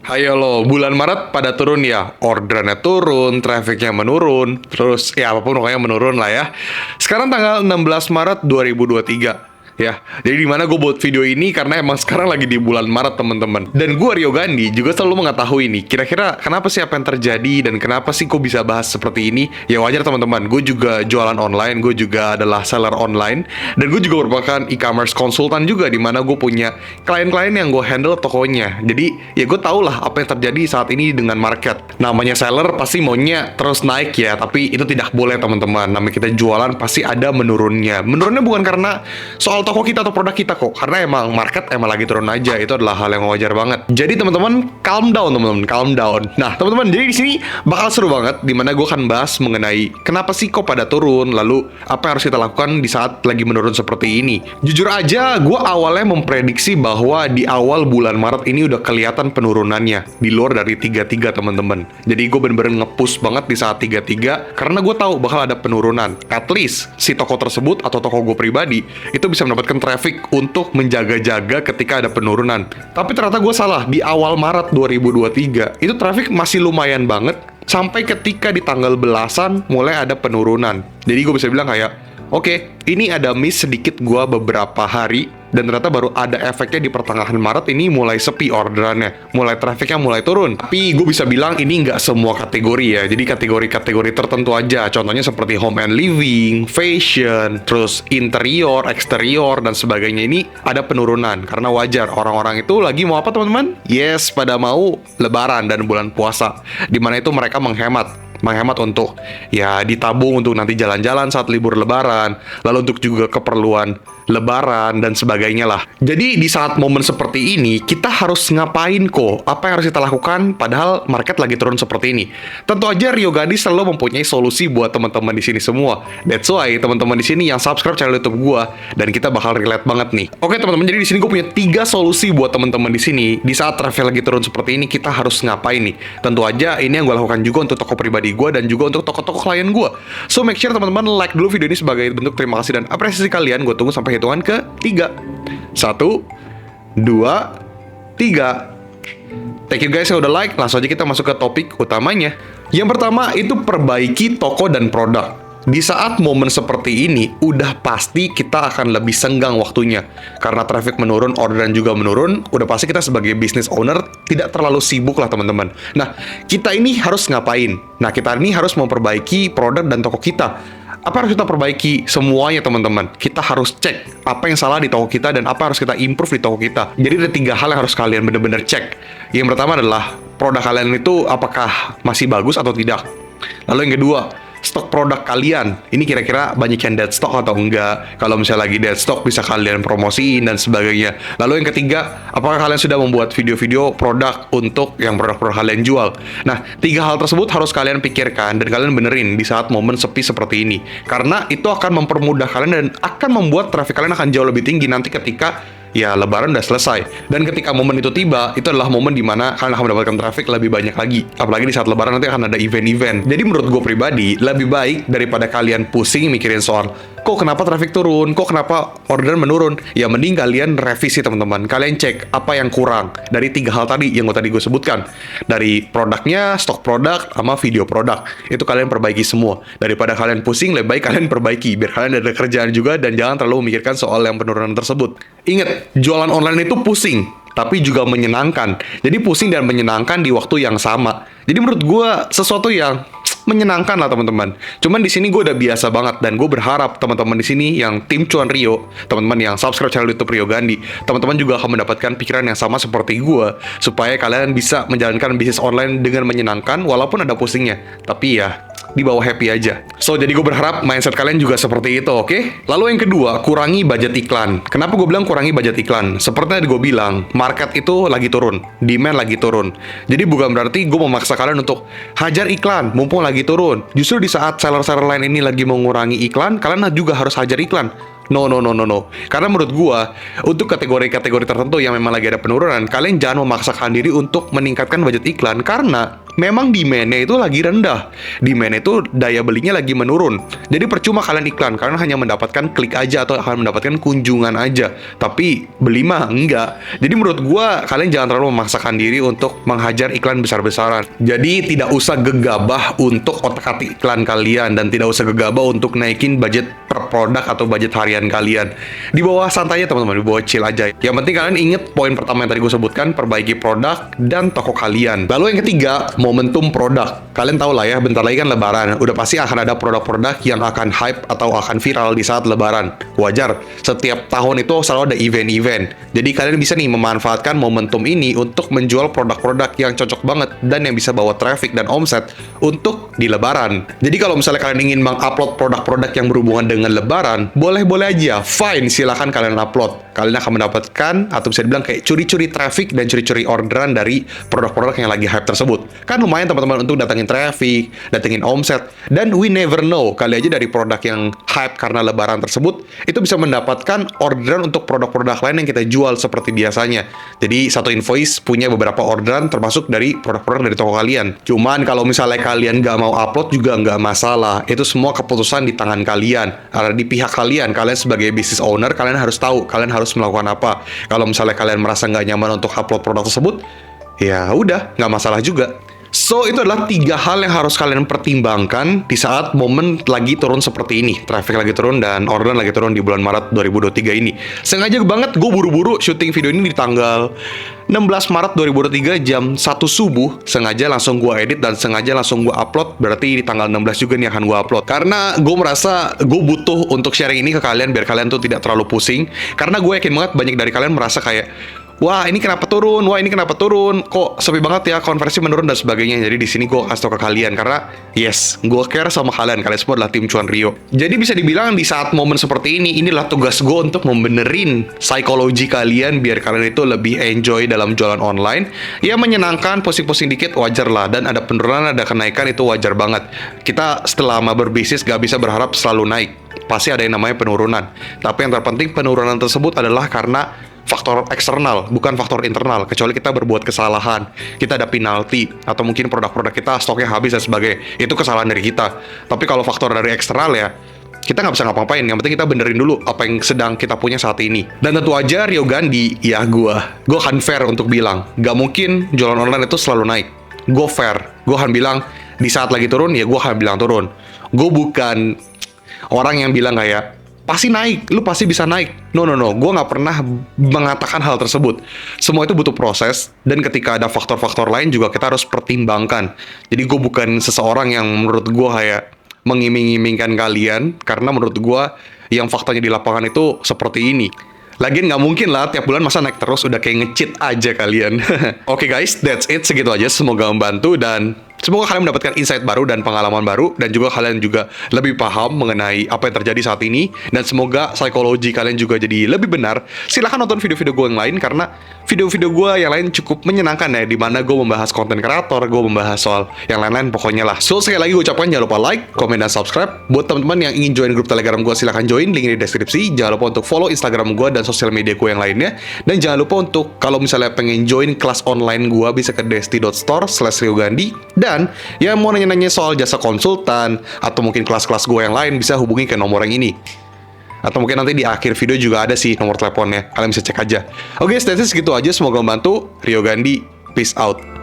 Hayo lo, bulan Maret pada turun ya, orderannya turun, trafficnya menurun, terus ya apapun pokoknya menurun lah ya. Sekarang tanggal 16 Maret 2023. Ya, jadi dimana gue buat video ini karena emang sekarang lagi di bulan Maret teman-teman. Dan gue Rio Gandhi juga selalu mengetahui nih, kira-kira kenapa sih apa yang terjadi dan kenapa sih kok bisa bahas seperti ini? Ya wajar teman-teman, gue juga jualan online, gue juga adalah seller online, dan gue juga merupakan e-commerce konsultan juga dimana gue punya klien-klien yang gue handle tokonya. Jadi ya gue tau lah apa yang terjadi saat ini dengan market. Namanya seller pasti maunya terus naik ya, tapi itu tidak boleh teman-teman. Namanya kita jualan pasti ada menurunnya. Menurunnya bukan karena soal toko kita atau produk kita kok, karena emang market emang lagi turun aja. Itu adalah hal yang wajar banget. Jadi teman-teman calm down teman-teman, calm down. Nah teman-teman, jadi di sini bakal seru banget dimana gue akan bahas mengenai kenapa sih kok pada turun, lalu apa yang harus kita lakukan di saat lagi menurun seperti ini. Jujur aja gue awalnya memprediksi bahwa di awal bulan Maret ini udah kelihatan penurunannya di luar dari 33 teman-teman. Jadi gue bener-bener nge-push banget di saat 33 karena gue tahu bakal ada penurunan. At least si toko tersebut atau toko gue pribadi itu bisa mendapatkan traffic untuk menjaga-jaga ketika ada penurunan. Tapi ternyata gue salah. Di awal Maret 2023 itu traffic masih lumayan banget sampai ketika di tanggal belasan mulai ada penurunan. Jadi gue bisa bilang kayak oke, ini ada miss sedikit gua beberapa hari dan ternyata baru ada efeknya di pertengahan Maret ini mulai sepi orderannya, mulai trafficnya mulai turun. Tapi gue bisa bilang ini nggak semua kategori ya, jadi kategori-kategori tertentu aja. Contohnya seperti home and living, fashion, terus interior, eksterior, dan sebagainya ini ada penurunan. Karena wajar, orang-orang itu lagi mau apa teman-teman? Yes, pada mau lebaran dan bulan puasa, dimana itu mereka menghemat untuk ya ditabung untuk nanti jalan-jalan saat libur lebaran, lalu untuk juga keperluan lebaran dan sebagainya lah. Jadi di saat momen seperti ini kita harus ngapain kok? Apa yang harus kita lakukan padahal market lagi turun seperti ini? Tentu aja Rio Gandhi selalu mempunyai solusi buat teman-teman di sini semua. That's why teman-teman di sini yang subscribe channel YouTube gua dan kita bakal relate banget nih. Oke teman-teman, jadi di sini gue punya 3 solusi buat teman-teman di sini. Di saat traffic lagi turun seperti ini kita harus ngapain nih? Tentu aja ini yang gue lakukan juga untuk toko pribadi gue dan juga untuk toko-toko klien gue. So make sure teman-teman like dulu video ini sebagai bentuk terima kasih dan apresiasi kalian. Gue tunggu sampai hitungan ke 3. 1, 2, 3. Thank you guys yang udah like. Langsung aja kita masuk ke topik utamanya. Yang pertama itu perbaiki toko dan produk. Di saat momen seperti ini, udah pasti kita akan lebih senggang waktunya. Karena traffic menurun, orderan juga menurun, udah pasti kita sebagai business owner tidak terlalu sibuk lah teman-teman. Nah, kita ini harus ngapain? Nah, kita ini harus memperbaiki produk dan toko kita. Apa harus kita perbaiki? Semuanya teman-teman. Kita harus cek apa yang salah di toko kita dan apa yang harus kita improve di toko kita. Jadi ada 3 hal yang harus kalian benar-benar cek. Yang pertama adalah produk kalian itu apakah masih bagus atau tidak. Lalu yang kedua, stok produk kalian ini kira-kira banyak yang dead stock atau enggak. Kalau misalnya lagi dead stock bisa kalian promosiin dan sebagainya. Lalu yang ketiga, apakah kalian sudah membuat video-video produk untuk yang produk-produk kalian jual. Nah 3 hal tersebut harus kalian pikirkan dan kalian benerin di saat momen sepi seperti ini, karena itu akan mempermudah kalian dan akan membuat traffic kalian akan jauh lebih tinggi nanti ketika ya lebaran udah selesai. Dan ketika momen itu tiba, itu adalah momen dimana kalian akan mendapatkan traffic lebih banyak lagi. Apalagi di saat lebaran nanti akan ada event-event. Jadi menurut gue pribadi, lebih baik daripada kalian pusing mikirin soal kok kenapa traffic turun, kok kenapa orderan menurun, ya mending kalian revisi teman-teman. Kalian cek apa yang kurang dari 3 hal tadi yang tadi gue sebutkan. Dari produknya, stok produk, sama video produk. Itu kalian perbaiki semua. Daripada kalian pusing, lebih baik kalian perbaiki biar kalian ada kerjaan juga dan jangan terlalu memikirkan soal yang penurunan tersebut. Ingat, jualan online itu pusing, tapi juga menyenangkan. Jadi pusing dan menyenangkan di waktu yang sama. Jadi menurut gue sesuatu yang menyenangkan lah teman-teman. Cuman di sini gue udah biasa banget dan gue berharap teman-teman di sini yang tim Cuan Rio, teman-teman yang subscribe channel YouTube Rio Gandhi, teman-teman juga akan mendapatkan pikiran yang sama seperti gue supaya kalian bisa menjalankan bisnis online dengan menyenangkan walaupun ada pusingnya. Tapi ya dibawa happy aja. So, jadi gue berharap mindset kalian juga seperti itu, oke? Lalu yang kedua, kurangi budget iklan. Kenapa gue bilang kurangi budget iklan? Seperti yang gue bilang, market itu lagi turun, demand lagi turun. Jadi bukan berarti gue memaksa kalian untuk hajar iklan, mumpung lagi turun. Justru di saat seller-seller lain ini lagi mengurangi iklan, kalian juga harus hajar iklan. No, no, no, no, no. Karena menurut gua, untuk kategori-kategori tertentu yang memang lagi ada penurunan, kalian jangan memaksakan diri untuk meningkatkan budget iklan karena memang demand-nya itu lagi rendah. Demand itu daya belinya lagi menurun. Jadi percuma kalian iklan karena hanya mendapatkan klik aja atau akan mendapatkan kunjungan aja. Tapi beli mah enggak. Jadi menurut gua, kalian jangan terlalu memaksakan diri untuk menghajar iklan besar-besaran. Jadi tidak usah gegabah untuk otak-atik iklan kalian dan tidak usah gegabah untuk naikin budget per produk atau budget harian kalian. Di bawah santai aja teman-teman, di bawah chill aja. Yang penting kalian inget poin pertama yang tadi gue sebutkan, perbaiki produk dan toko kalian. Lalu yang ketiga, momentum produk. Kalian tahu lah ya, bentar lagi kan lebaran. Udah pasti akan ada produk-produk yang akan hype atau akan viral di saat lebaran. Wajar, setiap tahun itu selalu ada event-event. Jadi kalian bisa nih memanfaatkan momentum ini untuk menjual produk-produk yang cocok banget dan yang bisa bawa traffic dan omset untuk di lebaran. Jadi kalau misalnya kalian ingin mengupload produk-produk yang berhubungan dengan lebaran, boleh-boleh aja, fine, silahkan kalian upload. Kalian akan mendapatkan, atau bisa dibilang kayak curi-curi traffic dan curi-curi orderan dari produk-produk yang lagi hype tersebut. Kan lumayan teman-teman untuk datengin traffic, datengin omset, dan we never know, kali aja dari produk yang hype karena lebaran tersebut, itu bisa mendapatkan orderan untuk produk-produk lain yang kita jual seperti biasanya. Jadi satu invoice punya beberapa orderan termasuk dari produk-produk dari toko kalian. Cuman kalau misalnya kalian nggak mau upload juga nggak masalah, itu semua keputusan di tangan kalian. Ada di pihak kalian sebagai business owner, kalian harus tahu kalian harus melakukan apa. Kalau misalnya kalian merasa nggak nyaman untuk upload produk tersebut, ya udah, nggak masalah juga. So, itu adalah 3 hal yang harus kalian pertimbangkan di saat momen lagi turun seperti ini. Traffic lagi turun dan orderan lagi turun di bulan Maret 2023 ini. Sengaja banget gue buru-buru syuting video ini di tanggal 16 Maret 2023 jam 1 subuh. Sengaja langsung gue edit dan sengaja langsung gue upload. Berarti di tanggal 16 juga nih akan gue upload. Karena gue merasa gue butuh untuk sharing ini ke kalian biar kalian tuh tidak terlalu pusing. Karena gue yakin banget banyak dari kalian merasa kayak, wah ini kenapa turun? Wah ini kenapa turun? Kok sepi banget ya, konversi menurun dan sebagainya. Jadi di sini gue kasih tau ke kalian karena yes, gue care sama kalian. Kalian semua adalah tim Cuan Rio. Jadi bisa dibilang di saat momen seperti ini, inilah tugas gue untuk membenerin psikologi kalian biar kalian itu lebih enjoy dalam jualan online. Ya menyenangkan, pusing-pusing dikit wajar lah. Dan ada penurunan, ada kenaikan itu wajar banget. Kita setelah lama berbisnis gak bisa berharap selalu naik. Pasti ada yang namanya penurunan. Tapi yang terpenting penurunan tersebut adalah karena faktor eksternal, bukan faktor internal. Kecuali kita berbuat kesalahan, kita ada penalti, atau mungkin produk-produk kita stoknya habis dan sebagainya. Itu kesalahan dari kita. Tapi kalau faktor dari eksternal ya, kita nggak bisa ngapa-ngapain. Yang penting kita benerin dulu apa yang sedang kita punya saat ini. Dan tentu aja Rio Gandhi, ya gue akan fair untuk bilang, gak mungkin jualan online itu selalu naik. Gue fair, gue akan bilang di saat lagi turun, ya gue akan bilang turun. Gue bukan orang yang bilang kayak pasti naik, lu pasti bisa naik. No, gue nggak pernah mengatakan hal tersebut. Semua itu butuh proses, dan ketika ada faktor-faktor lain juga kita harus pertimbangkan. Jadi gue bukan seseorang yang menurut gue kayak mengiming-imingkan kalian, karena menurut gue yang faktanya di lapangan itu seperti ini. Lagian nggak mungkin lah tiap bulan masa naik terus, udah kayak nge-cheat aja kalian. Oke guys, that's it, segitu aja. Semoga membantu dan semoga kalian mendapatkan insight baru dan pengalaman baru, dan juga kalian juga lebih paham mengenai apa yang terjadi saat ini, dan semoga psikologi kalian juga jadi lebih benar. Silahkan nonton video-video gue yang lain, karena video-video gue yang lain cukup menyenangkan ya, dimana gue membahas konten kreator, gue membahas soal yang lain-lain pokoknya lah. So sekali lagi gue ucapkan jangan lupa like, komen, dan subscribe. Buat teman-teman yang ingin join grup Telegram gue, silahkan join, link di deskripsi. Jangan lupa untuk follow Instagram gue dan sosial media gue yang lainnya. Dan jangan lupa untuk kalau misalnya pengen join kelas online gue, bisa ke desti.store/riogandhi. Dan yang mau nanya-nanya soal jasa konsultan atau mungkin kelas-kelas gue yang lain, bisa hubungi ke nomor yang ini. Atau mungkin nanti di akhir video juga ada sih nomor teleponnya, kalian bisa cek aja. Oke, that's it, segitu aja. Semoga membantu. Rio Gandhi, peace out.